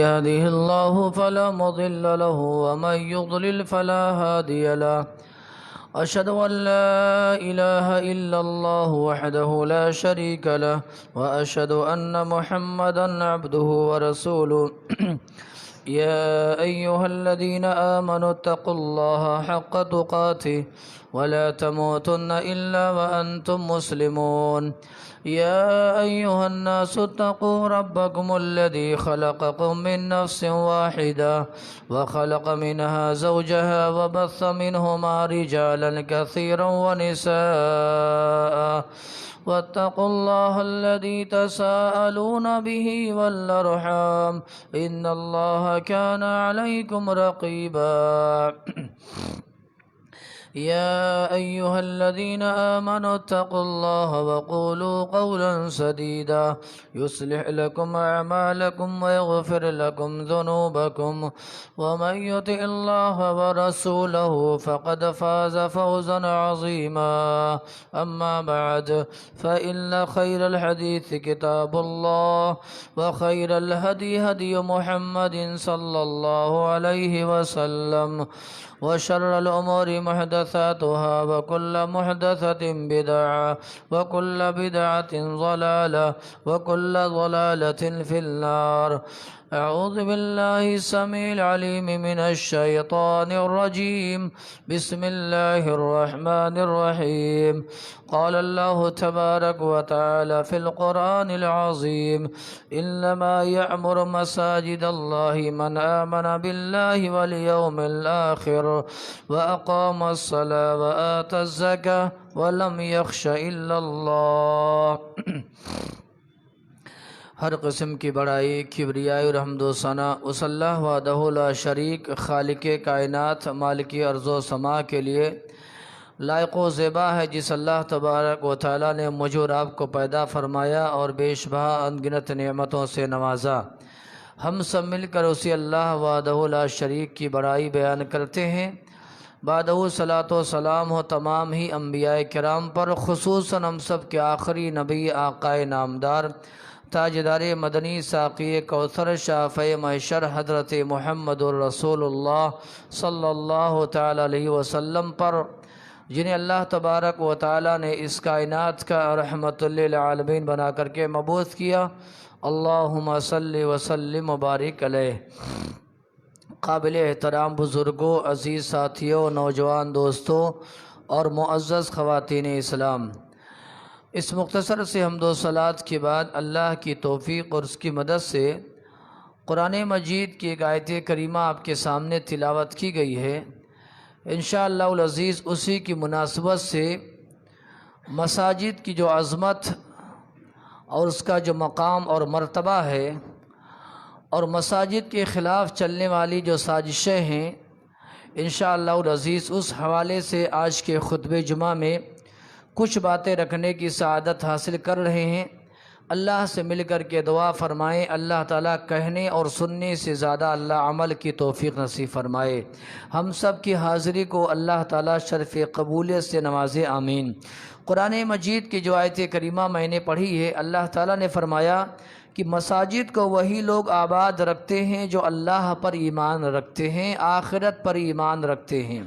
يهده الله فلا مضل له ومن يضلل فلا هادي له أشهد أن لا إله إلا الله وحده لا شريك له وأشهد أن محمدا عبده ورسوله يا أيها الذين آمنوا اتقوا الله حق تقاته ولا تموتن إلا وأنتم مسلمون يا أيها الناس اتقوا ربكم الذي خلقكم من نفس واحدة وخلق منها زوجها وبث منهما رجالا كثيرا ونساء واتقوا الله الذي تساءلون به والأرحام إن الله كان عليكم رقيبا يا أيها الذين آمنوا اتقوا الله وقولوا قولا سديدا يصلح لكم أعمالكم ويغفر لكم ذنوبكم ومن يطع الله ورسوله فقد فاز فوزا عظيما أما بعد فإن خير الحديث كتاب الله وخير الهدي هدي محمد صلى الله عليه وسلم وشر الأمور محدثاتها وكل محدثة بدعة وكل بدعة ضلالة وكل ضلالة في النار أعوذ بالله السميع العليم من الشيطان الرجيم بسم الله الرحمن الرحيم قال الله تبارك وتعالى في القرآن العظيم إنما يعمر مساجد الله من آمن بالله واليوم الآخر وأقام الصلاة وآتى الزكاة ولم يخش إلا الله ہر قسم کی بڑائی کبریائی اور حمد و ثنا اس اللہ وحدہ لا شریک خالق کائنات مالک ارض و سما کے لیے لائق و زیبا ہے، جس اللہ تبارک و تعالیٰ نے مجھ اور آپ کو پیدا فرمایا اور بے شبہ انگنت نعمتوں سے نوازا۔ ہم سب مل کر اسی اللہ وحدہ لا شریک کی بڑائی بیان کرتے ہیں۔ بعدہ صلاۃ و سلام ہو تمام ہی انبیاء کرام پر، خصوصاً ہم سب کے آخری نبی آقائے نامدار تاجدار مدنی ساقی کوثر شافع محشر حضرت محمد الرسول اللہ صلی اللہ تعالی علیہ وسلم پر، جنہیں اللہ تبارک و تعالی نے اس کائنات کا رحمت للعالمین بنا کر کے مبعوث کیا۔ اللہم صلی وسلم وبارک علیہ۔ قابل احترام بزرگوں، عزیز ساتھیوں، نوجوان دوستوں اور معزز خواتین اسلام، اس مختصر سے حمد و صلات کے بعد اللہ کی توفیق اور اس کی مدد سے قرآن مجید کی ایک آیت کریمہ آپ کے سامنے تلاوت کی گئی ہے۔ انشاءاللہ العزیز اسی کی مناسبت سے مساجد کی جو عظمت اور اس کا جو مقام اور مرتبہ ہے، اور مساجد کے خلاف چلنے والی جو سازشیں ہیں، انشاءاللہ العزیز اس حوالے سے آج کے خطبہ جمعہ میں کچھ باتیں رکھنے کی سعادت حاصل کر رہے ہیں۔ اللہ سے مل کر کے دعا فرمائیں، اللہ تعالیٰ کہنے اور سننے سے زیادہ اللہ عمل کی توفیق نصیب فرمائے۔ ہم سب کی حاضری کو اللہ تعالیٰ شرف قبولیت سے نوازے، آمین۔ قرآن مجید کی جو آیت کریمہ میں نے پڑھی ہے، اللہ تعالیٰ نے فرمایا کہ مساجد کو وہی لوگ آباد رکھتے ہیں جو اللہ پر ایمان رکھتے ہیں، آخرت پر ایمان رکھتے ہیں،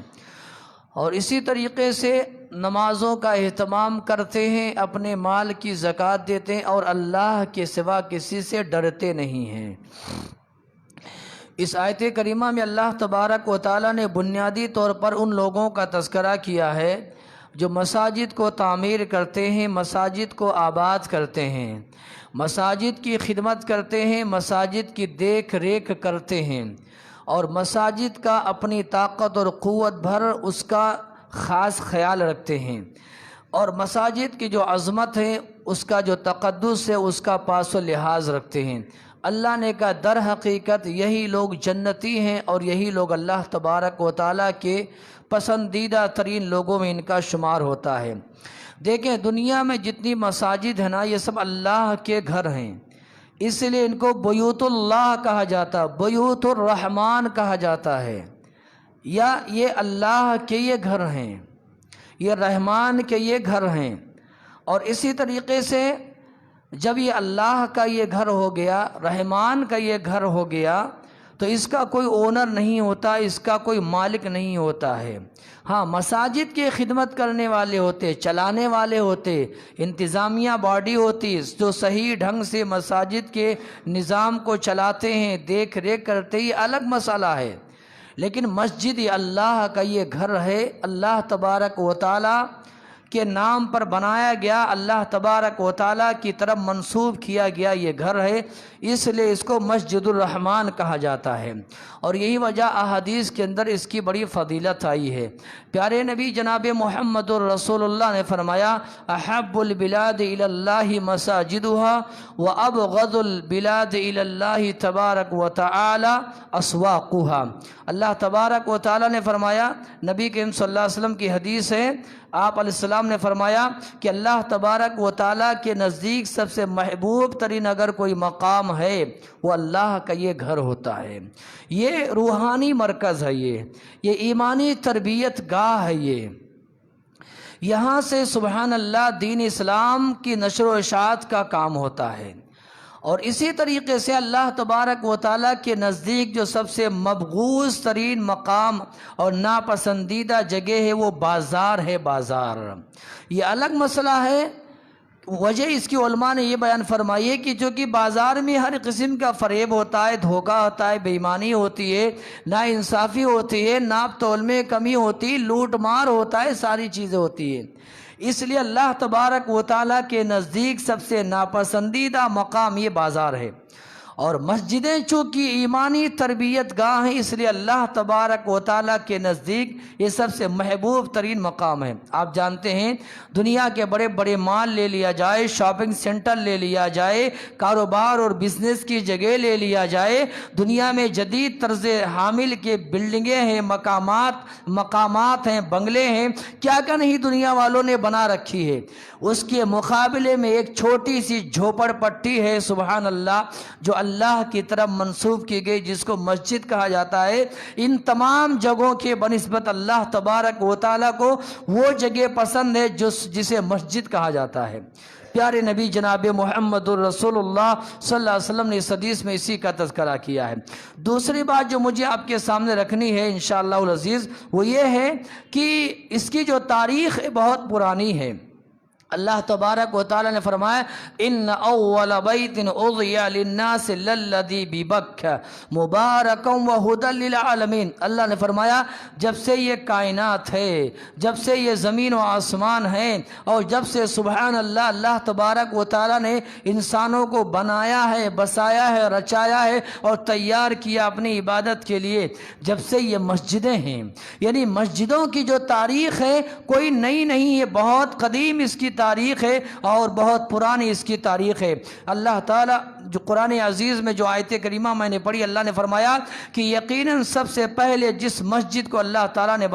اور اسی طریقے سے نمازوں کا اہتمام کرتے ہیں، اپنے مال کی زکوٰۃ دیتے ہیں، اور اللہ کے سوا کسی سے ڈرتے نہیں ہیں۔ اس آیت کریمہ میں اللہ تبارک و تعالیٰ نے بنیادی طور پر ان لوگوں کا تذکرہ کیا ہے جو مساجد کو تعمیر کرتے ہیں، مساجد کو آباد کرتے ہیں، مساجد کی خدمت کرتے ہیں، مساجد کی دیکھ ریکھ کرتے ہیں، اور مساجد کا اپنی طاقت اور قوت بھر اس کا خاص خیال رکھتے ہیں، اور مساجد کی جو عظمت ہے، اس کا جو تقدس ہے، اس کا پاس و لحاظ رکھتے ہیں۔ اللہ نے کہا در حقیقت یہی لوگ جنتی ہیں، اور یہی لوگ اللہ تبارک و تعالیٰ کے پسندیدہ ترین لوگوں میں ان کا شمار ہوتا ہے۔ دیکھیں دنیا میں جتنی مساجد ہیں نا، یہ سب اللہ کے گھر ہیں، اس لیے ان کو بیوت اللہ کہا جاتا ہے، بیوت الرحمن کہا جاتا ہے، یا یہ اللہ کے یہ گھر ہیں، یہ رحمان کے یہ گھر ہیں۔ اور اسی طریقے سے جب یہ اللہ کا یہ گھر ہو گیا، رحمان کا یہ گھر ہو گیا، تو اس کا کوئی اونر نہیں ہوتا، اس کا کوئی مالک نہیں ہوتا ہے۔ ہاں، مساجد کی خدمت کرنے والے ہوتے، چلانے والے ہوتے، انتظامیہ باڈی ہوتی جو صحیح ڈھنگ سے مساجد کے نظام کو چلاتے ہیں، دیکھ ریکھ کرتے، یہ الگ مسئلہ ہے۔ لیکن مسجد اللہ کا یہ گھر ہے، اللہ تبارک و تعالی کے نام پر بنایا گیا، اللہ تبارک و تعالیٰ کی طرف منسوب کیا گیا یہ گھر ہے، اس لیے اس کو مسجد الرحمان کہا جاتا ہے۔ اور یہی وجہ احادیث کے اندر اس کی بڑی فضیلت آئی ہے۔ پیارے نبی جناب محمد الرسول اللہ نے فرمایا، احب البلاد الی اللہ مساجدها وابغض البلاد الی اللہ تبارک و تعالی اسواقها۔ اللہ تبارک و تعالیٰ نے فرمایا، نبی کریم صلی اللہ علیہ وسلم کی حدیث ہے، آپ علیہ السلام نے فرمایا کہ اللہ تبارک و تعالیٰ کے نزدیک سب سے محبوب ترین اگر کوئی مقام ہے وہ اللہ کا یہ گھر ہوتا ہے۔ یہ روحانی مرکز ہے، یہ ایمانی تربیت گاہ ہے۔ یہاں سے سبحان اللہ دین اسلام کی نشر و اشاعت کا کام ہوتا ہے۔ اور اسی طریقے سے اللہ تبارک و تعالیٰ کے نزدیک جو سب سے مبغوض ترین مقام اور ناپسندیدہ جگہ ہے وہ بازار ہے، بازار۔ یہ الگ مسئلہ ہے، وجہ اس کی علماء نے یہ بیان فرمائی ہے کہ چونکہ بازار میں ہر قسم کا فریب ہوتا ہے، دھوکہ ہوتا ہے، بے ایمانی ہوتی ہے، ناانصافی ہوتی ہے، ناپ تول میں کمی ہوتی ہے، لوٹ مار ہوتا ہے، ساری چیزیں ہوتی ہیں۔ اس لیے اللہ تبارک و تعالیٰ کے نزدیک سب سے ناپسندیدہ مقام یہ بازار ہے۔ اور مسجدیں چونکہ ایمانی تربیت گاہ ہیں، اس لیے اللہ تبارک و تعالیٰ کے نزدیک یہ سب سے محبوب ترین مقام ہے۔ آپ جانتے ہیں دنیا کے بڑے بڑے مال لے لیا جائے، شاپنگ سینٹر لے لیا جائے، کاروبار اور بزنس کی جگہ لے لیا جائے، دنیا میں جدید طرز حامل کے بلڈنگیں ہیں، مقامات ہیں، بنگلے ہیں، کیا کیا نہیں دنیا والوں نے بنا رکھی ہے۔ اس کے مقابلے میں ایک چھوٹی سی جھوپڑ پٹی ہے، سبحان اللہ، جو اللہ کی طرف منسوب کی گئی، جس کو مسجد کہا جاتا ہے۔ ان تمام جگہوں کے بنسبت اللہ تبارک و تعالیٰ کو وہ جگہ پسند ہے جسے مسجد کہا جاتا ہے۔ پیارے نبی جناب محمد الرسول اللہ صلی اللہ علیہ وسلم نے اس حدیث میں اسی کا تذکرہ کیا ہے۔ دوسری بات جو مجھے آپ کے سامنے رکھنی ہے انشاءاللہ العزیز وہ یہ ہے کہ اس کی جو تاریخ بہت پرانی ہے۔ اللہ تبارک و تعالیٰ نے فرمایا، ان اول بیت اضیٰ للناس للذی ببکہ مبارکا وہدی للعالمین۔ اللہ نے فرمایا جب سے یہ کائنات ہے، جب سے یہ زمین و آسمان ہے، اور جب سے سبحان اللہ اللہ تبارک و تعالیٰ نے انسانوں کو بنایا ہے، بسایا ہے، رچایا ہے اور تیار کیا اپنی عبادت کے لیے، جب سے یہ مسجدیں ہیں، یعنی مسجدوں کی جو تاریخ ہے کوئی نئی نہیں ہے، بہت قدیم اس کی تاریخ ہے اور بہت پرانی اس کی تاریخ ہے۔ اللہ تعالیٰ جو قرآن عزیز میں جو آیت کریمہ میں نے پڑھی، اللہ نے فرمایا کہ یقیناً سب سے پہلے جس مسجد کو اللہ تعالیٰ نے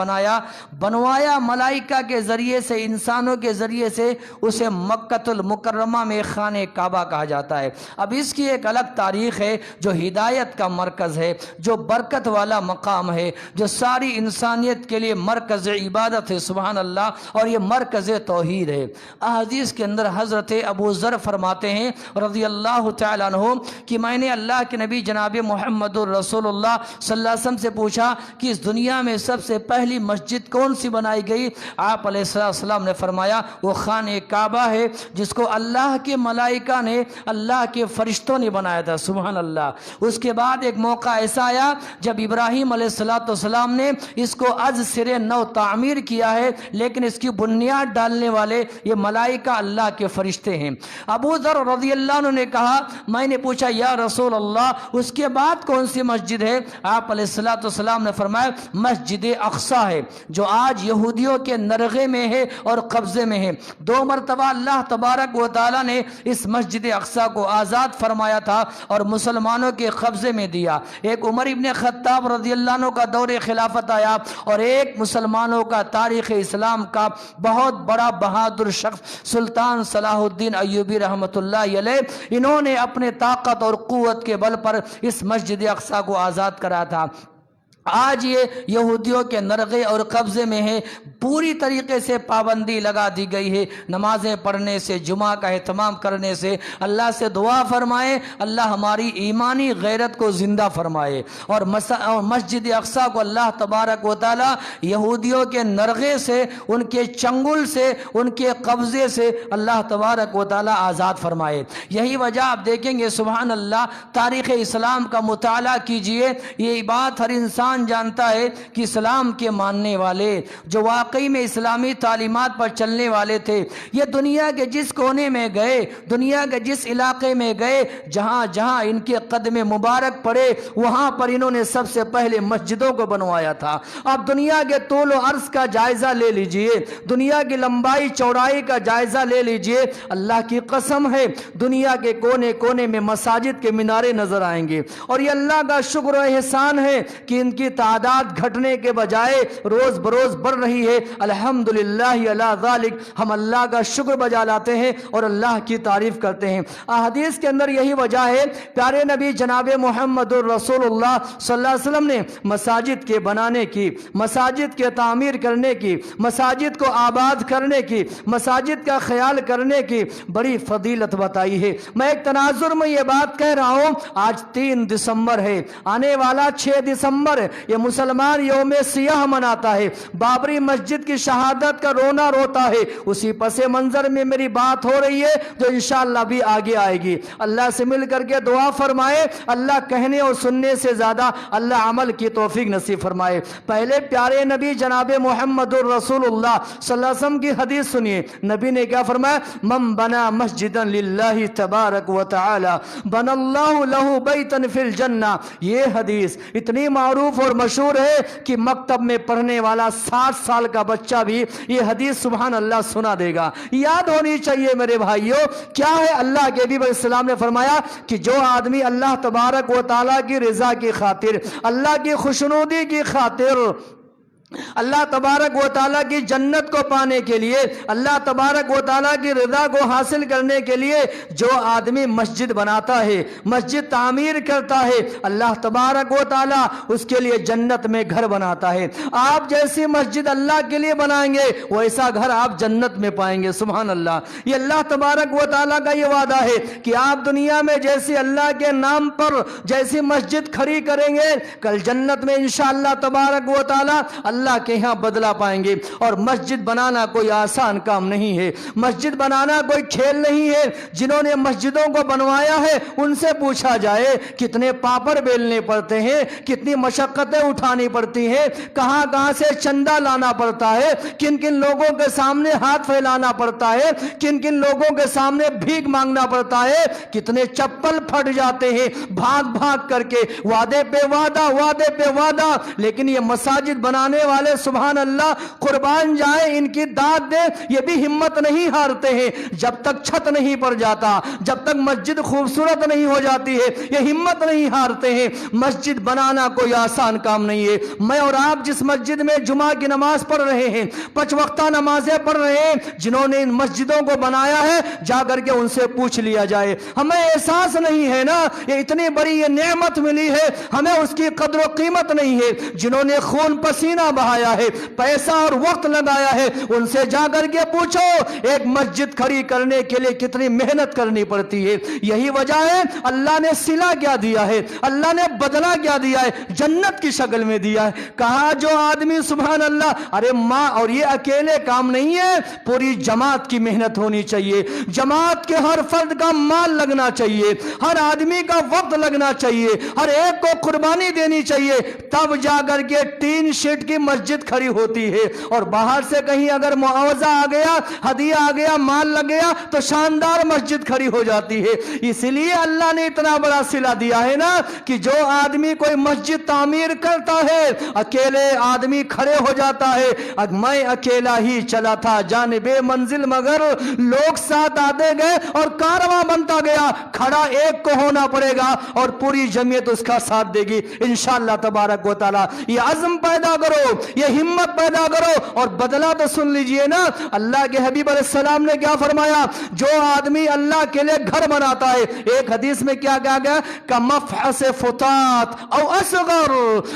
بنوایا ملائکہ کے ذریعے سے، انسانوں کے ذریعے سے، اسے مکۃ المکرمہ میں خانہ کعبہ کہا جاتا ہے۔ اب اس کی ایک الگ تاریخ ہے، جو ہدایت کا مرکز ہے، جو برکت والا مقام ہے، جو ساری انسانیت کے لیے مرکز عبادت ہے، سبحان اللہ، اور یہ مرکز توحید ہے۔ احادیث کے اندر حضرت ابو ذر فرماتے ہیں رضی اللہ تعالیٰ عنہ کہ میں نے اللہ کے نبی جناب محمد الرسول اللہ صلی اللہ علیہ وسلم سے پوچھا کہ اس دنیا میں سب سے پہلی مسجد کون سی بنائی گئی؟ آپ علیہ السلام نے فرمایا وہ خانہ کعبہ ہے، جس کو اللہ کے ملائکہ نے، اللہ کے فرشتوں نے بنایا تھا، سبحان اللہ۔ اس کے بعد ایک موقع ایسا آیا جب ابراہیم علیہ السلام نے اس کو از سرے نو تعمیر کیا ہے، لیکن اس کی بنیاد ڈالنے والے یہ ملائکہ اللہ کے فرشتے ہیں۔ ابو ذر رضی اللہ عنہ نے کہا، میں نے پوچھا یا رسول اللہ اس کے بعد کون سی مسجد ہے؟ آپ علیہ السلام نے فرمایا مسجد اقصیٰ ہے، جو آج یہودیوں کے نرغے میں ہے اور قبضے میں ہے۔ 2 مرتبہ اللہ تبارک و تعالیٰ نے اس مسجد اقصیٰ کو آزاد فرمایا تھا اور مسلمانوں کے قبضے میں دیا۔ ایک عمر ابن خطاب رضی اللہ عنہ کا دور خلافت آیا، اور ایک مسلمانوں کا تاریخ اسلام کا بہت بڑا بہادر شخص سلطان صلاح الدین ایوبی رحمۃ اللہ علیہ، انہوں نے اپنے طاقت اور قوت کے بل پر اس مسجد اقصیٰ کو آزاد کرا تھا۔ آج یہ یہودیوں کے نرغے اور قبضے میں ہے، پوری طریقے سے پابندی لگا دی گئی ہے نمازیں پڑھنے سے، جمعہ کا اہتمام کرنے سے۔ اللہ سے دعا فرمائے اللہ ہماری ایمانی غیرت کو زندہ فرمائے، اور مسجد اقصیٰ کو اللہ تبارک و تعالی یہودیوں کے نرغے سے، ان کے چنگل سے، ان کے قبضے سے اللہ تبارک و تعالی آزاد فرمائے۔ یہی وجہ آپ دیکھیں گے سبحان اللہ، تاریخ اسلام کا مطالعہ کیجئے، یہ بات ہر انسان جانتا ہے کہ اسلام کے ماننے والے جو واقعی میں اسلامی تعلیمات پر چلنے والے تھے، یہ دنیا کے جس کونے میں گئے، دنیا کے جس علاقے میں گئے، جہاں جہاں ان کے قدم مبارک پڑے، وہاں پر انہوں نے سب سے پہلے مسجدوں کو بنوایا تھا۔ اب دنیا کے طول و عرض کا جائزہ لے لیجئے، دنیا کی لمبائی چوڑائی کا جائزہ لے لیجئے، اللہ کی قسم ہے دنیا کے کونے کونے میں مساجد کے مینارے نظر آئیں گے، اور یہ اللہ کا شکر و احسان ہے کہ ان کی تعداد گھٹنے کے بجائے روز بروز بڑھ رہی ہے۔ الحمدللہ علی ذالک، ہم اللہ کا شکر بجا لاتے ہیں اور اللہ کی تعریف کرتے ہیں۔ احادیث کے اندر یہی وجہ ہے، پیارے نبی جناب محمد الرسول اللہ صلی اللہ علیہ وسلم نے مساجد کے بنانے کی، مساجد کے تعمیر کرنے کی، مساجد کو آباد کرنے کی، مساجد کا خیال کرنے کی بڑی فضیلت بتائی ہے۔ میں ایک تناظر میں یہ بات کہہ رہا ہوں، آج 3 دسمبر ہے، آنے والا 6 دسمبر یہ مسلمان یوم سیاہ مناتا ہے، بابری مسجد کی شہادت کا رونا روتا ہے، اسی پس منظر میں میری بات ہو رہی ہے جو انشاءاللہ بھی آگے آئے گی۔ اللہ سے مل کر کے دعا فرمائے اللہ کہنے اور سننے سے زیادہ اللہ عمل کی توفیق نصیب فرمائے۔ پہلے پیارے نبی جناب محمد الرسول اللہ صلی اللہ علیہ وسلم کی حدیث سنیے، نبی نے کیا فرمایا؟ من بنا مسجدا للہ تبارک و تعالی بن اللہ لہ بیتا فی الجنہ۔ یہ حدیث اتنی معروف اور مشہور ہے کہ مکتب میں پڑھنے والا 60 سال کا بچہ بھی یہ حدیث سبحان اللہ سنا دے گا، یاد ہونی چاہیے میرے بھائیوں۔ کیا ہے؟ اللہ کے نبی علیہ السلام نے فرمایا کہ جو آدمی اللہ تبارک و تعالیٰ کی رضا کی خاطر، اللہ کی خوشنودی کی خاطر، اللہ تبارک و تعالیٰ کی جنت کو پانے کے لیے، اللہ تبارک و تعالیٰ کی رضا کو حاصل کرنے کے لیے جو آدمی مسجد بناتا ہے، مسجد تعمیر کرتا ہے، اللہ تبارک و تعالیٰ اس کے لیے جنت میں گھر بناتا ہے۔ آپ جیسی مسجد اللہ کے لیے بنائیں گے ویسا گھر آپ جنت میں پائیں گے، سبحان اللہ۔ یہ اللہ تبارک و تعالیٰ کا یہ وعدہ ہے کہ آپ دنیا میں جیسی اللہ کے نام پر جیسی مسجد کھڑی کریں گے، کل جنت میں انشاءاللہ تبارک و تعالیٰ اللہ کے ہاں بدلہ پائیں گے۔ اور مسجد بنانا کوئی آسان کام نہیں ہے، مسجد بنانا کوئی کھیل نہیں ہے۔ جنہوں نے مسجدوں کو بنوایا ہے ان سے پوچھا جائے کتنے پاپڑ بیلنے پڑتے ہیں، کتنی مشقتیں اٹھانی پڑتی ہیں، کہاں کہاں سے چندہ لانا پڑتا ہے، کن کن لوگوں کے سامنے ہاتھ پھیلانا پڑتا ہے، کن کن لوگوں کے سامنے بھیک مانگنا پڑتا ہے، کتنے چپل پھٹ جاتے ہیں بھاگ بھاگ کر کے، وعدے پہ وعدہ، وعدے پہ وعدہ۔ لیکن یہ مساجد بنانے والے سبحان اللہ قربان جائے، ان کی داد دے، یہ بھی ہمت نہیں ہارتے ہیں۔ جب تک چھت نہیں پڑ جاتا، جب تک مسجد خوبصورت نہیں ہو جاتی ہے، یہ ہمت نہیں ہارتے ہیں۔ مسجد بنانا کوئی آسان کام نہیں ہے۔ میں اور آپ جس مسجد میں جمعہ کی نماز پڑھ رہے ہیں، 5 وقتہ نمازیں پڑھ رہے ہیں، جنہوں نے ان مسجدوں کو بنایا ہے جا کر کے ان سے پوچھ لیا جائے۔ ہمیں احساس نہیں ہے نا، یہ اتنی بڑی یہ نعمت ملی ہے، ہمیں اس کی قدر و قیمت نہیں ہے۔ جنہوں نے خون پسینہ بہایا ہے، پیسہ اور وقت لگایا ہے، ان سے جا کر کے پوچھو ایک مسجد کھڑی کرنے کے لیے کتنی محنت کرنی پڑتی ہے۔ یہی وجہ ہے اللہ نے صلہ کیا دیا ہے، اللہ نے بدلہ کیا دیا ہے، جنت کی شکل میں دیا ہے۔ کہا جو آدمی سبحان اللہ، ارے ماں، اور یہ اکیلے کام نہیں ہے، پوری جماعت کی محنت ہونی چاہیے، جماعت کے ہر فرد کا مال لگنا چاہیے، ہر آدمی کا وقت لگنا چاہیے، ہر ایک کو قربانی دینی چاہیے، تب جا کر کے 3 شیٹ کی مسجد کھڑی ہوتی ہے۔ اور باہر سے کہیں اگر معاوضہ آ گیا، ہدیہ آ گیا، مال لگ گیا تو شاندار مسجد کھڑی ہو جاتی ہے۔ اس لیے اللہ نے اتنا بڑا صلہ دیا ہے نا کہ جو آدمی کوئی مسجد تعمیر کرتا ہے، اکیلے آدمی کھڑے ہو جاتا ہے، میں اکیلا ہی چلا تھا جانب منزل مگر لوگ ساتھ آتے گئے اور کارواں بنتا گیا، کھڑا ایک کو ہونا پڑے گا اور پوری جمعیت اس کا ساتھ دے گی انشاءاللہ تبارک و تعالی۔ یہ عزم پیدا کرو یہ ہمت پیدا کرو، اور بدلہ تو سن لیجئے نا، اللہ کے حبیب علیہ السلام نے کیا فرمایا؟ جو آدمی اللہ کے لیے گھر بناتا ہے، ایک حدیث میں کیا کہا گیا؟ کمفحص فتات او اصغر،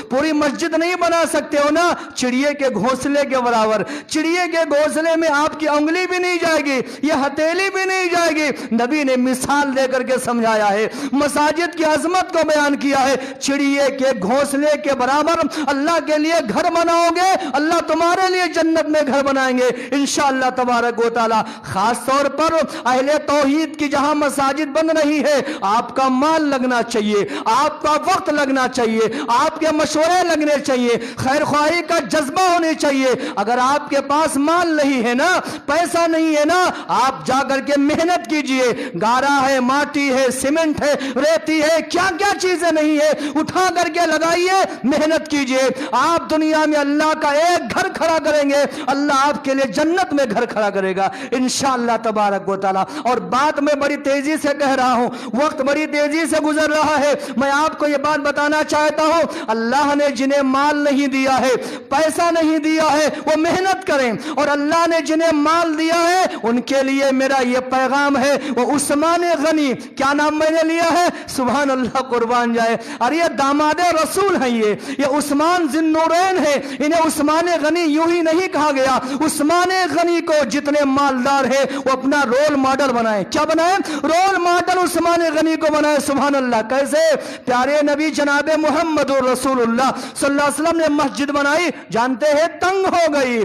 پوری مسجد نہیں بنا سکتے ہو نا، چڑیے کے گھونسلے کے برابر، چڑیے کے گھونسلے میں آپ کی انگلی بھی نہیں جائے گی، یہ ہتھیلی بھی نہیں جائے گی۔ نبی نے مثال دے کر کے سمجھایا ہے، مساجد کی عظمت کو بیان کیا ہے، چڑیے کے گھونسلے کے برابر اللہ کے لیے گھر بناؤ گے، اللہ تمہارے لیے جنت میں گھر بنائیں گے انشاءاللہ تبارک و تعالی۔ خاص طور پر اہل توحید کی جہاں مساجد بن رہی ہے، آپ کا مال لگنا چاہیے، آپ کا وقت لگنا چاہیے، آپ کے مشورے لگنے چاہیے، خیر خواہی کا جذبہ ہونے چاہیے۔ اگر آپ کے پاس مال نہیں ہے نا، پیسہ نہیں ہے نا، آپ جا کر کے محنت کیجئے، گارا ہے، ماٹی ہے، سیمنٹ ہے، ریتی ہے، کیا کیا چیزیں نہیں ہے، اٹھا کر کے لگائیے، محنت کیجئے۔ آپ دنیا میں اللہ کا ایک گھر کھڑا کریں گے، اللہ آپ کے لیے جنت میں گھر کھڑا کرے گا انشاءاللہ تبارک و تعالی۔ اور بات میں بڑی تیزی سے کہہ رہا ہوں، وقت بڑی تیزی سے گزر رہا ہے، میں آپ کو یہ بات بتانا چاہتا ہوں، اللہ نے جنہیں مال نہیں دیا ہے، پیسہ نہیں دیا ہے، وہ محنت کریں، اور اللہ نے جنہیں مال دیا ہے ان کے لیے میرا یہ پیغام ہے، وہ عثمان غنی، کیا نام میں نے لیا ہے؟ سبحان اللہ، قربان جائے، اور یہ داماد رسول ہیں، یہ عثمان ذی النورین ہے، انہیں عثمان غنی یوں ہی نہیں کہا گیا۔ عثمان غنی کو جتنے مالدار ہیں وہ اپنا رول ماڈل بنائیں، کیا بنائیں؟ رول ماڈل عثمان غنی کو بنائیں۔ سبحان اللہ، کیسے؟ پیارے نبی جناب محمد رسول اللہ صلی اللہ علیہ وسلم نے مسجد بنائی، جانتے ہیں تنگ ہو گئی،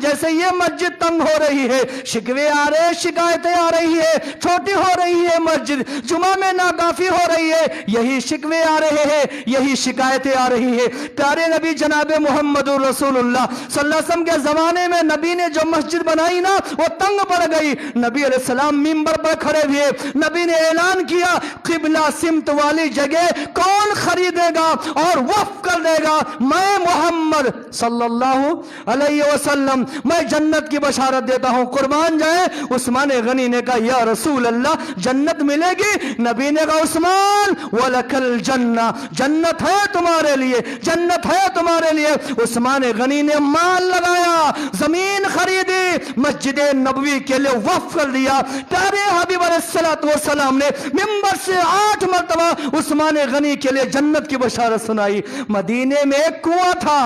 جیسے یہ مسجد تنگ ہو رہی ہے، شکوے آ رہے، شکایتیں آ رہی ہے، چھوٹی ہو رہی ہے مسجد، جمعہ میں ناکافی ہو رہی ہے، یہی شکوے آ رہے ہیں، یہی شکایتیں آ رہی ہے۔ پیارے نبی جناب محمد رسول اللہ صلی اللہ علیہ وسلم کے زمانے میں نبی نے جو مسجد بنائی نا، وہ تنگ پڑ گئی۔ نبی علیہ السلام منبر پر کھڑے ہوئے، نبی نے اعلان کیا، قبلہ سمت والی جگہ کون خریدے گا اور وقف کر دے گا؟ میں محمد صلی اللہ علیہ وسلم، میں جنت کی بشارت دیتا ہوں۔ قربان جائے، عثمان غنی نے کہا یا رسول اللہ جنت ملے گی؟ نبی نے کہا عثمان وَلَكَ الْجَنَّةِ، جنت ہے تمہارے لیے، جنت ہے تمہارے لیے۔ عثمان غنی نے مال لگایا، زمین خریدی، مسجد نبوی کے لیے وقف کر دیا۔ پیارے حبیب علیہ السلام نے منبر سے 8 مرتبہ عثمان غنی کے لیے جنت کی بشارت سنائی۔ مدینے میں ایک کنواں تھا،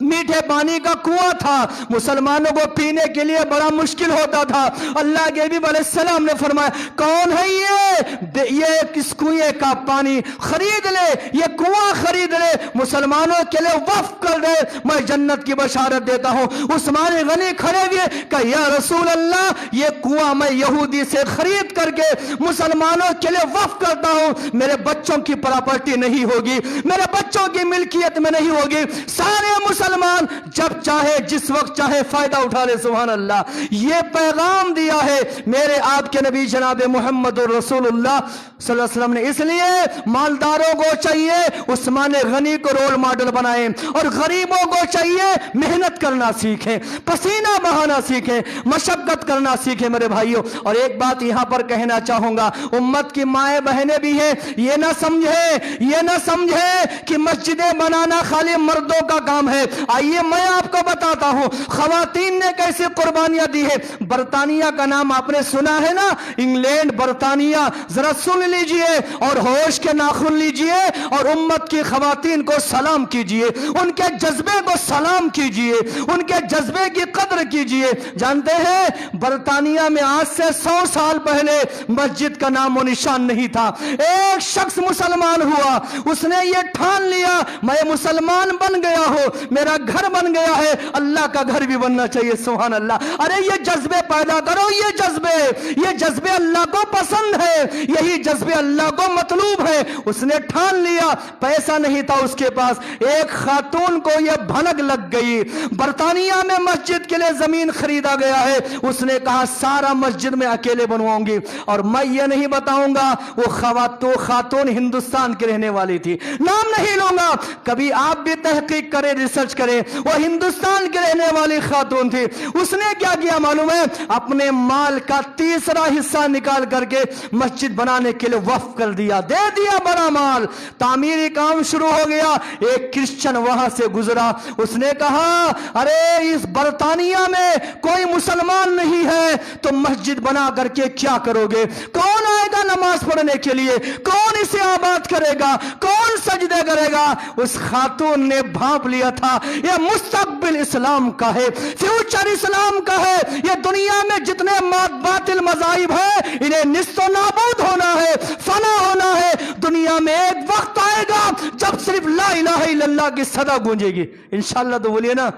میٹھے پانی کا کنواں تھا، مسلمانوں کو پینے کے لیے بڑا مشکل ہوتا تھا۔ اللہ کے حبیب علیہ السلام نے فرمایا کون ہے یہ کس کنویں کا پانی خرید لے، یہ کنواں خرید لے، مسلمانوں کے لیے وقف کر دے، میں جنت کی بشارت دیتا ہوں۔ عثمان غنی کھڑے ہوئے کہ یا رسول اللہ یہ کنواں میں یہودی سے خرید کر کے مسلمانوں کے لیے وقف کرتا ہوں، میرے بچوں کی پراپرٹی نہیں ہوگی، میرے بچوں کی ملکیت میں نہیں ہوگی، سارے مسلمان جب چاہے جس وقت چاہے فائدہ اٹھا لے۔ سبحان اللہ، یہ پیغام دیا ہے میرے آپ کے نبی جناب محمد رسول اللہ صلی اللہ علیہ وسلم نے۔ اس لیے مالداروں کو چاہیے عثمان غنی کو رول ماڈل بنائیں، اور غریبوں کو چاہیے محنت کرنا سیکھیں، پسینہ بہانا سیکھیں، مشقت کرنا سیکھیں میرے بھائیوں۔ اور ایک بات یہاں پر کہنا چاہوں گا، امت کی مائیں بہنیں بھی ہیں، یہ نہ سمجھے کہ مسجدیں بنانا خالی مردوں کا کام ہے۔ آئیے میں آپ کو بتاتا ہوں خواتین نے کیسے قربانیاں دی ہے۔ برطانیہ کا نام آپ نے سنا ہے نا، انگلینڈ، برطانیہ، ذرا سن لیجئے اور ہوش کے ناخن لیجئے اور امت کی خواتین کو سلام کیجئے، ان کے جذبے کو سلام کیجئے، ان کے جذبے کی قدر کیجئے۔ جانتے ہیں برطانیہ میں آج سے 100 سال پہلے مسجد کا نام و نشان نہیں تھا۔ ایک شخص مسلمان ہوا، اس نے یہ ٹھان لیا میں مسلمان بن گیا ہوں، میرا گھر بن گیا ہے، اللہ کا گھر بھی بننا چاہیے۔ سبحان اللہ، ارے یہ جذبے پیدا کرو، یہ جذبے اللہ کو پسند ہے، یہی جذبے اللہ کو مطلوب ہے۔ اس نے ٹھان لیا، پیسہ نہیں تھا اس کے پاس، ایک خاتون کو یہ بھنک لگ گئی، برطانیہ میں مسجد کے لیے زمین خریدا گیا ہے، اس نے کہا سارا مسجد میں اکیلے بنواؤں گی، اور میں یہ نہیں بتاؤں گا وہ خاتون ہندوستان کی رہنے والی تھی، نام نہیں لوں گا۔ کبھی آپ بھی تحقیق کریں، ریسرچ خرچ کریں. وہ ہندوستان کے رہنے والی خاتون تھی. اس نے کیا کیا معلوم ہے؟ اپنے مال کا تیسرا حصہ نکال کر کے مسجد بنانے کے لیے وقف کر دیا, دے دیا بڑا مال. تعمیری کام شروع ہو گیا. ایک کرسچن وہاں سے گزرا. اس نے کہا ارے اس برطانیہ میں کوئی مسلمان نہیں ہے تو مسجد بنا کر کے کیا کرو گے؟ کون آئے گا نماز پڑھنے کے لیے؟ کون اسے آباد کرے گا؟ کون سجدے کرے گا؟ اس خاتون نے بھانپ لیا تھا یہ مستقبل اسلام کا ہے, فیوچر اسلام کا ہے. یہ دنیا میں جتنے باطل مذاہب ہیں انہیں نیست و نابود ہونا ہے, فنا ہونا ہے. دنیا میں ایک وقت آئے گا جب صرف لا الہ الا اللہ کی صدا گونجے گی. انشاءاللہ تو بولیے نا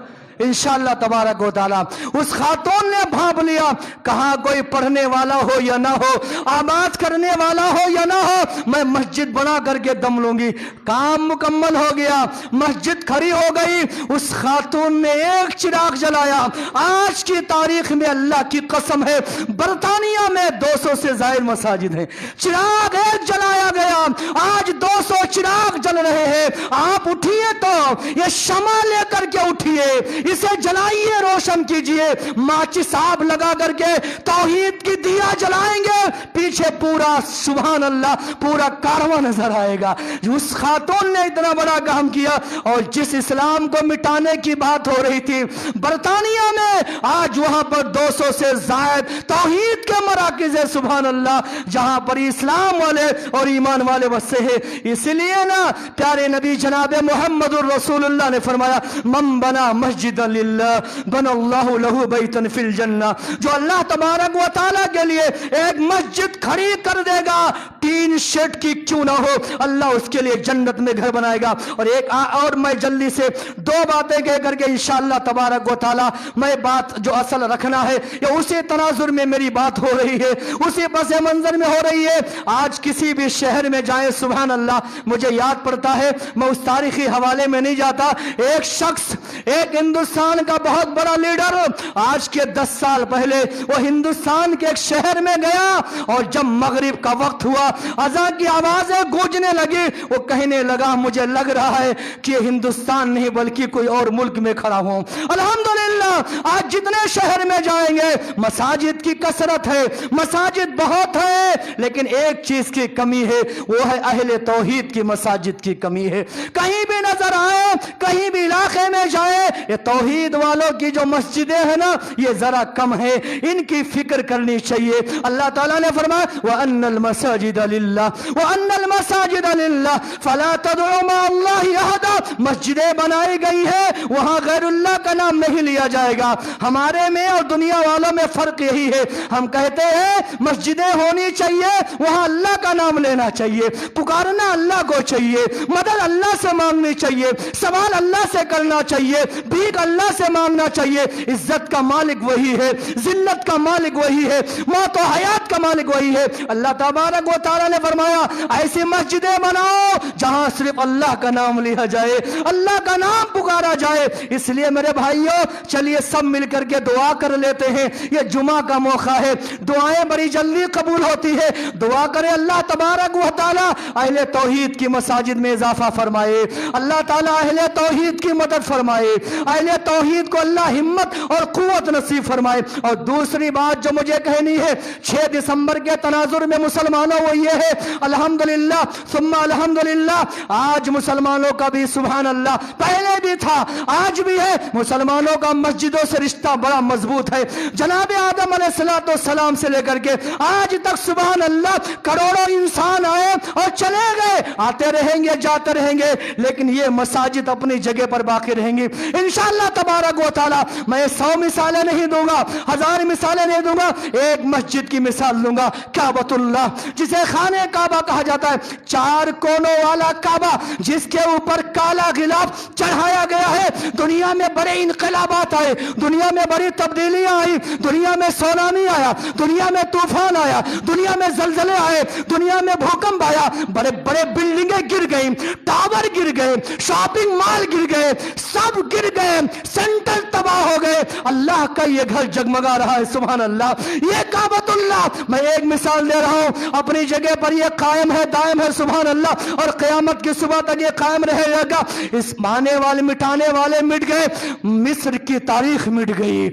انشاءاللہ تبارک و تعالی. اس خاتون نے بھانپ لیا, کہا کوئی پڑھنے والا ہو یا نہ ہو, آباد کرنے والا ہو یا نہ ہو, میں مسجد بنا کر کے دم لوں گی. کام مکمل ہو گیا, مسجد کھڑی ہو گئی. اس خاتون نے ایک چراغ جلایا. آج کی تاریخ میں اللہ کی قسم ہے برطانیہ میں 200 سے زائد مساجد ہیں. چراغ ایک جلایا گیا, آج 200 چراغ جل رہے ہیں. آپ اٹھیے تو یہ شمع لے کر کے اٹھیے, اسے جلائیے, روشن کیجئے. ماچس آپ لگا کر کے توحید کی دیا جلائیں گے, پیچھے پورا سبحان اللہ پورا کارواں نظر آئے گا. اس خاتون نے اتنا بڑا کام کیا, اور جس اسلام کو مٹانے کی بات ہو رہی تھی برطانیہ میں, آج وہاں پر 200 سے زائد توحید کے مراکز ہے سبحان اللہ, جہاں پر اسلام والے اور ایمان والے بسے ہیں. اس لیے نا پیارے نبی جناب محمد الرسول اللہ نے فرمایا من بنا مسجد للہ بن اللہ لہ بیتن فی الجنہ. جو اللہ تبارک و تعالیٰ کے لیے ایک مسجد کھڑی کر دے گا, تین شیڈ کی کیوں نہ ہو, اللہ اس کے لیے جنت میں گھر بنائے گا. اور ایک اور میں جلدی سے دو باتیں کہہ کر کے انشاءاللہ تبارک و تعالیٰ میں بات جو اصل رکھنا ہے یہ اسی تناظر میں میری بات ہو رہی ہے, اسی پس منظر میں ہو رہی ہے. آج کسی بھی شہر میں جائیں سبحان اللہ, مجھے یاد پڑتا ہے, میں اس تاریخی حوالے میں نہیں جاتا, ایک شخص ایک ہندوستان کا بہت بڑا لیڈر آج کے 10 سال پہلے وہ ہندوستان کے ایک شہر میں گیا, اور جب مغرب کا وقت ہوا اذان کی آوازیں گونجنے لگی, وہ کہنے لگا مجھے لگ رہا ہے کہ یہ ہندوستان نہیں بلکہ کوئی اور ملک میں کھڑا ہوں. الحمدللہ آج جتنے شہر میں جائیں گے مساجد کی کثرت ہے, مساجد بہت ہے, لیکن ایک چیز کی کمی ہے, وہ ہے اہل توحید کی مساجد کی کمی ہے. کہیں بھی نظر آئے, کہیں بھی علاقے میں جائے, یہ توحید والوں کی جو مسجدیں ہیں نا یہ ذرا کم ہے, ان کی فکر کرنی چاہیے. اللہ تعالیٰ نے فرمایا وَأَنَّ الْمَسَاجِدَ لِلَّهِ وَأَنَّ الْمَسَاجِدَ لِلَّهِ فَلَا تَدْعُوا مَعَ اللَّهِ أَحَدًا. مسجدیں بنائی گئی ہے, وہاں غیر اللہ کا نام نہیں لیا جائے گا. ہمارے میں اور دنیا والوں میں فرق یہی ہے, ہم کہتے ہیں مسجدیں ہونی چاہیے, وہاں اللہ کا نام لینا چاہیے, پکارنا اللہ کو چاہیے, مدد اللہ سے مانگنی چاہیے, سوال اللہ سے کرنا چاہیے, بھیک اللہ سے مانگنا چاہیے. عزت کا مالک وہی ہے, ذلت کا مالک وہی ہے, موت و حیات کا مالک وہی ہے. اللہ تبارک و تعالیٰ نے فرمایا ایسی مسجدیں بناؤ جہاں صرف اللہ کا نام لیا جائے, اللہ کا نام پکارا جائے. اس لیے میرے بھائیوں چلیے سب مل کر کے دعا کر لیتے ہیں. یہ جمعہ کا موقع ہے, دعائیں بڑی جلدی قبول ہوتی ہے. دعا کرے اللہ تبارک و تعالیٰ اہل توحید کی مساجد میں اضافہ فرمائے, اللہ تعالیٰ اہل توحید کی مدد فرمائے, اہل توحید کو اللہ ہمت اور قوت نصیب فرمائے. اور دوسری بات جو مجھے کہنی ہے 6 دسمبر کے تناظر میں مسلمانوں وہ یہ ہے الحمدللہ ثم الحمدللہ, آج مسلمانوں کا بھی سبحان اللہ, پہلے بھی تھا آج بھی ہے, مسلمانوں کا مسجدوں سے رشتہ بڑا مضبوط ہے. جناب آدم علیہ السلام سے لے کر کے آج تک سبحان اللہ کروڑوں انسان آئے اور چلے گئے, آتے رہیں گے جاتے رہیں گے, لیکن یہ مساجد اپنی جگہ پر باقی رہیں گی انشاءاللہ تبارک و تعالی. میں 100 مثالیں نہیں دوں گا, 1000 مثالیں نہیں دوں گا, ایک مسجد کی مثال دوں گا, کعبۃ اللہ جسے خانہ کعبہ کہا جاتا ہے, 4 کونوں والا کعبہ جس کے اوپر کالا غلاف چڑھایا گیا ہے. دنیا میں بڑے انقلابات آئے, دنیا میں بڑی تبدیلیاں آئی, دنیا میں سونامی آیا, دنیا میں طوفان آیا, دنیا میں زلزلے آئے, دنیا میں بھوکمپ آیا, بڑے بڑے بلڈنگیں گر گئیں, ٹاور گر گئے, شاپنگ مال گر گئے، سب گر گئے، سینٹر تباہ ہو گئے، اللہ کا یہ گھر جگمگا رہا ہے، سبحان اللہ۔ یہ کعبۃ اللہ، میں ایک مثال دے رہا ہوں، اپنی جگہ پر یہ قائم ہے، دائم ہے، سبحان اللہ، اور قیامت کی صبح تک یہ قائم رہے گا۔ اس مانے والے مٹانے والے مٹ گئے، مصر کی تاریخ مٹ گئی،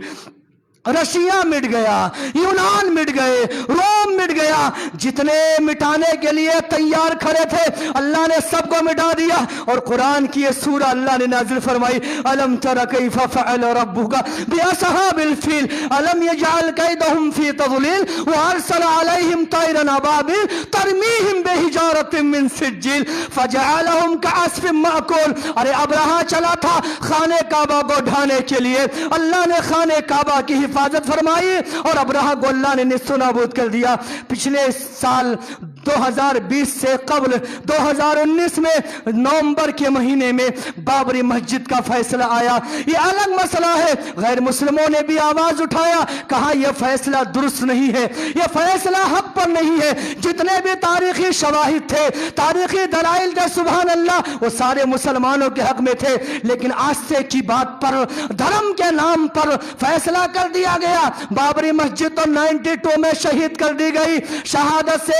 رشیا مٹ گیا، یونان مٹ گئے، روم مٹ گیا، جتنے مٹانے کے لیے تیار کھڑے تھے اللہ نے سب کو مٹا دیا۔ اور قرآن کی یہ سورہ اللہ نے نازل فرمائی، الم تر کیف فعل ربک باصحاب الفیل الم یجعل کیدہم فی تضلیل وارسل علیہم طیرا ابابیل ترمیہم بحجارۃ من سجیل فجعلہم کعصف مأکول۔ ارے ابرہہ چلا تھا خانہ کعبہ کو ڈھانے کے لیے، اللہ نے خانہ کعبہ کی حفاظت فرمائی اور ابرہہ کو اللہ نے نصف و نابود کر دیا۔ پچھلے سال 2020 سے قبل 2019 میں نومبر کے مہینے میں بابری مسجد کا فیصلہ آیا، یہ الگ مسئلہ ہے، غیر مسلموں نے بھی آواز اٹھایا، کہا یہ فیصلہ درست نہیں ہے، یہ فیصلہ حق پر نہیں ہے۔ جتنے بھی تاریخی شواہد تھے، تاریخی دلائل تھے، سبحان اللہ، وہ سارے مسلمانوں کے حق میں تھے، لیکن آستے کی بات پر، دھرم کے نام پر فیصلہ کر دیا گیا۔ بابری مسجد تو 92 میں شہید کر دی گئی، شہادت سے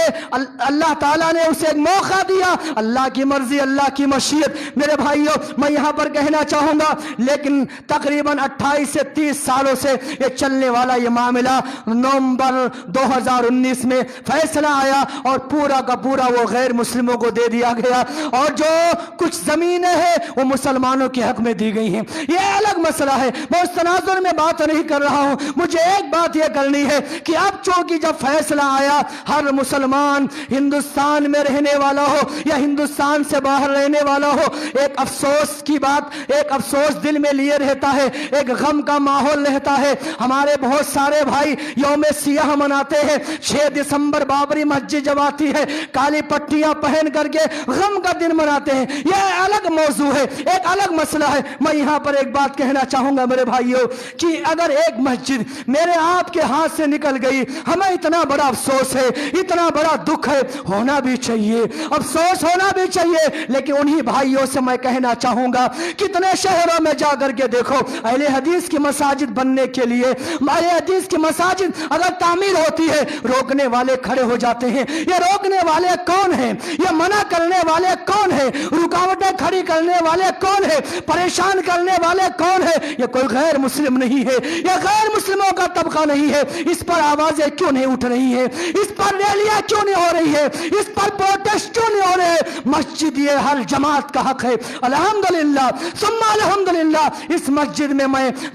اللہ تعالیٰ نے اسے ایک موقع دیا، اللہ کی مرضی، اللہ کی مشیت۔ میرے بھائیوں، میں یہاں پر کہنا چاہوں گا، لیکن تقریباً 28 سے 30 سالوں سے یہ چلنے والا یہ معاملہ، نومبر 2019 میں فیصلہ آیا اور پورا کا پورا وہ غیر مسلموں کو دے دیا گیا، اور جو کچھ زمینیں ہیں وہ مسلمانوں کے حق میں دی گئی ہیں۔ یہ الگ مسئلہ ہے، میں اس تناظر میں بات نہیں کر رہا ہوں، مجھے ایک بات یہ کرنی ہے کہ اب چونکہ جب فیصلہ آیا، ہر مسلمان ہندوستان میں رہنے والا ہو یا ہندوستان سے باہر رہنے والا ہو، ایک افسوس کی بات، ایک افسوس دل میں لیے رہتا ہے، ایک غم کا ماحول رہتا ہے۔ ہمارے بہت سارے بھائی یوم سیاہ مناتے ہیں، 6 دسمبر بابری مسجد جب آتی ہے، کالی پٹیاں پہن کر کے غم کا دن مناتے ہیں، یہ الگ موضوع ہے، ایک الگ مسئلہ ہے۔ میں یہاں پر ایک بات کہنا چاہوں گا میرے بھائیوں، کہ اگر ایک مسجد میرے آپ کے ہاتھ سے نکل گئی، ہمیں اتنا بڑا افسوس ہے، اتنا بڑا دکھ ہے، ہونا بھی چاہیے، افسوس ہونا بھی چاہیے، لیکن انہی بھائیوں سے میں کہنا چاہوں گا، کتنے شہروں میں جا کر کے دیکھو، اہل حدیث کی مساجد بننے کے لیے، اہل حدیث کی مساجد اگر تعمیر ہوتی ہے، روکنے والے کھڑے ہو جاتے ہیں۔ یہ روکنے والے کون ہیں؟ یہ منع کرنے والے کون ہیں؟ رکاوٹیں کھڑی کرنے والے کون ہیں؟ پریشان کرنے والے کون ہیں؟ یہ کوئی غیر مسلم نہیں ہے، یہ غیر مسلموں کا طبقہ نہیں ہے۔ اس پر آوازیں کیوں نہیں اٹھ رہی ہیں؟ اس پر ریلیاں کیوں نہیں ہو رہی ہے؟ اس پر پروٹیسٹ کیوں نہیں ہو رہے؟ مسجد یہ ہر جماعت کا حق ہے، الحمدللہ ثم الحمدللہ۔ اس مسجد میں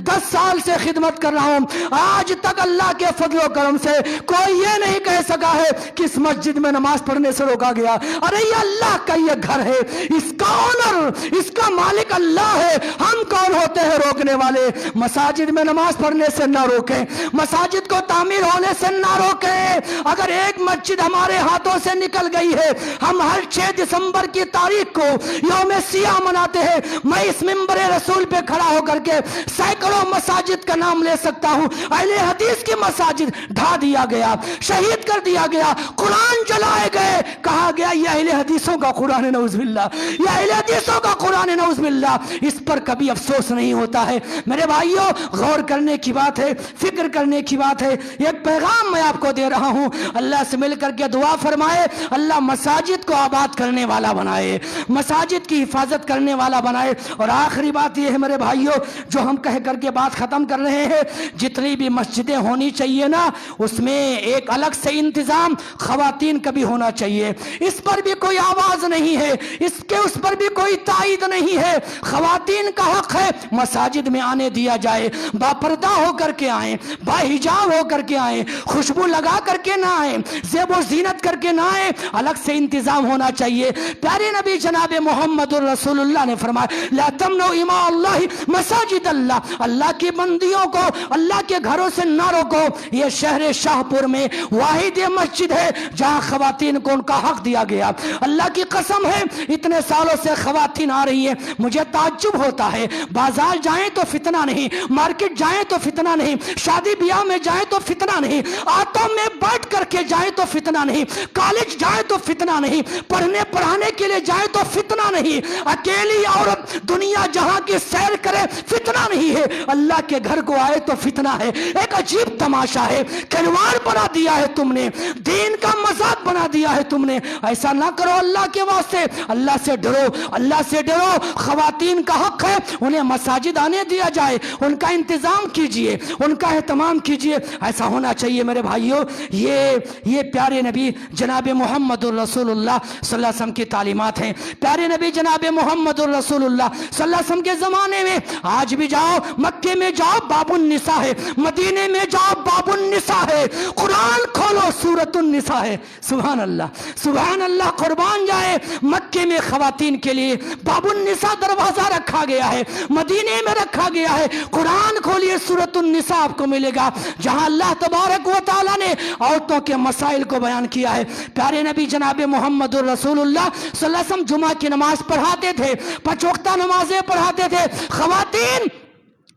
10 سال سے خدمت کر رہا ہوں، آج تک اللہ کے فضل و کرم سے کوئی یہ نہیں کہہ سکا ہے کہ اس مسجد میں نماز پڑھنے سے روکا گیا۔ ارے یہ اللہ کا یہ گھر ہے، اس کا اونر، اس کا مالک اللہ ہے، ہم کون ہوتے ہیں روکنے والے؟ مساجد میں نماز پڑھنے سے نہ روکیں، مساجد کو تعمیر ہونے سے نہ روکیں۔ اگر ایک مسجد ہمارے ہاتھوں سے نکل گئی ہے، ہم ہر 6 دسمبر کی تاریخ کو یوم سیاہ مناتے ہیں، میں اس منبر رسول پہ کھڑا ہو کر کے سینکڑوں مساجد کا نام لے سکتا ہوں۔ اہل حدیث کی مساجد ڈھا دیا گیا، شہید کر دیا گیا، قرآن جلائے گئے، کہا گیا یہ اہل حدیثوں کا قرآن، نعوذ باللہ، یہ اہل حدیثوں کا قرآن، نعوذ باللہ۔ اس پر کبھی افسوس نہیں ہوتا ہے۔ میرے بھائیوں، غور کرنے کی بات ہے، فکر کرنے کی بات ہے۔ ایک پیغام میں آپ کو دے رہا ہوں، اللہ سے مل کر کے دعا فرمائے، اللہ مساجد کو آباد کرنے والا بنائے، مساجد کی حفاظت کرنے والا بنائے۔ اور آخری بات یہ ہے میرے بھائیوں، جو ہم کہہ کر کے بات ختم کر رہے ہیں، جتنی بھی مسجدیں ہونی چاہیے نا، اس میں ایک الگ سے انتظام خواتین کا بھی ہونا چاہیے۔ اس پر بھی کوئی آواز نہیں ہے، اس پر بھی کوئی تائید نہیں ہے۔ خواتین کا حق ہے مساجد میں آنے دیا جائے، با پردہ ہو کر کے آئیں، با حجاب ہو کر کے آئیں، خوشبو لگا کر کے نہ آئیں، زیب و زینت کر کے نہ آئیں، الگ سے انتظام ہونا چاہیے۔ پیارے نبی جناب محمد الرسول اللہ نے فرمایا، لا تمنعوا اماء اللہ مساجد اللہ، اللہ کی بندیوں کو اللہ کے گھروں سے نہ روکو۔ یہ شہر شاہ پور میں واحد یہ مسجد ہے جہاں خواتین کو ان کا حق دیا گیا۔ اللہ کی قسم ہے، اتنے سالوں سے خواتین آ رہی ہیں، مجھے تعجب ہوتا ہے، بازار جائیں تو فتنہ نہیں، مارکیٹ جائیں تو فتنہ نہیں، شادی بیاہ میں جائیں تو فتنہ نہیں، آٹو میں بیٹھ کر کے جائیں تو فتنہ نہیں، کالج جائے تو فتنہ نہیں، پڑھنے پڑھانے کے لیے جائے تو فتنہ نہیں، اکیلی عورت دنیا جہاں کی سیر کرے فتنہ نہیں ہے، اللہ کے گھر کو آئے تو فتنہ ہے، ایک عجیب تماشا ہے، کھلواڑ بنا دیا ہے تم نے، دین کا مذاق بنا دیا ہے تم نے۔ ایسا نہ کرو اللہ کے واسطے، اللہ سے ڈرو، اللہ سے ڈرو۔ خواتین کا حق ہے انہیں مساجد آنے دیا جائے، ان کا انتظام کیجئے، ان کا اہتمام کیجئے، ایسا ہونا چاہیے میرے بھائیوں۔ یہ پیارے نبی جناب محمد الرسول اللہ صلی اللہ علیہ وسلم کی تعلیمات ہیں۔ پیارے نبی جناب محمد الرسول اللہ صلی اللہ علیہ وسلم کے زمانے میں، آج بھی جاؤ مکے میں جاؤ باب النساء ہے، مدینے میں جاؤ باب النساء ہے، قرآن کھولو سورۃ النساء ہے۔ سبحان اللہ سبحان اللہ، قربان جائے، مکے میں خواتین کے لیے باب النساء دروازہ رکھا گیا ہے، مدینے میں رکھا گیا ہے۔ قرآن کھولیے سورۃ النساء آپ کو ملے گا، جہاں اللہ تبارک و تعالیٰ نے عورتوں کے مسائل کو بیان کیا ہے۔ پیارے نبی جناب محمد الرسول اللہ صلی اللہ علیہ وسلم جمعہ کی نماز پڑھاتے تھے، 5 وقتہ نمازیں پڑھاتے تھے۔ خواتین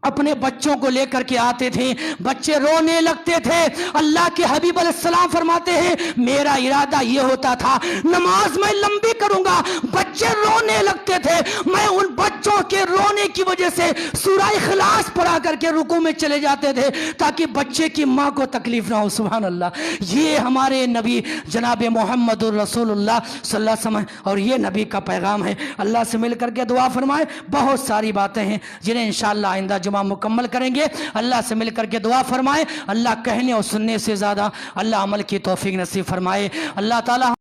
اپنے بچوں کو لے کر کے آتے تھے، بچے رونے لگتے تھے، اللہ کے حبیب علیہ السلام فرماتے ہیں میرا ارادہ یہ ہوتا تھا نماز میں لمبی کروں گا، بچے رونے لگتے تھے، میں ان بچوں کے رونے کی وجہ سے سورہ اخلاص پڑھا کر کے رکوع میں چلے جاتے تھے تاکہ بچے کی ماں کو تکلیف نہ ہو۔ سبحان اللہ، یہ ہمارے نبی جناب محمد الرسول اللہ صلی اللہ علیہ وسلم، اور یہ نبی کا پیغام ہے۔ اللہ سے مل کر کے دعا فرمائے، بہت ساری باتیں ہیں جنہیں انشاءاللہ آئندہ جمعہ مکمل کریں گے۔ اللہ سے مل کر کے دعا فرمائے، اللہ کہنے اور سننے سے زیادہ اللہ عمل کی توفیق نصیب فرمائے۔ اللہ تعالی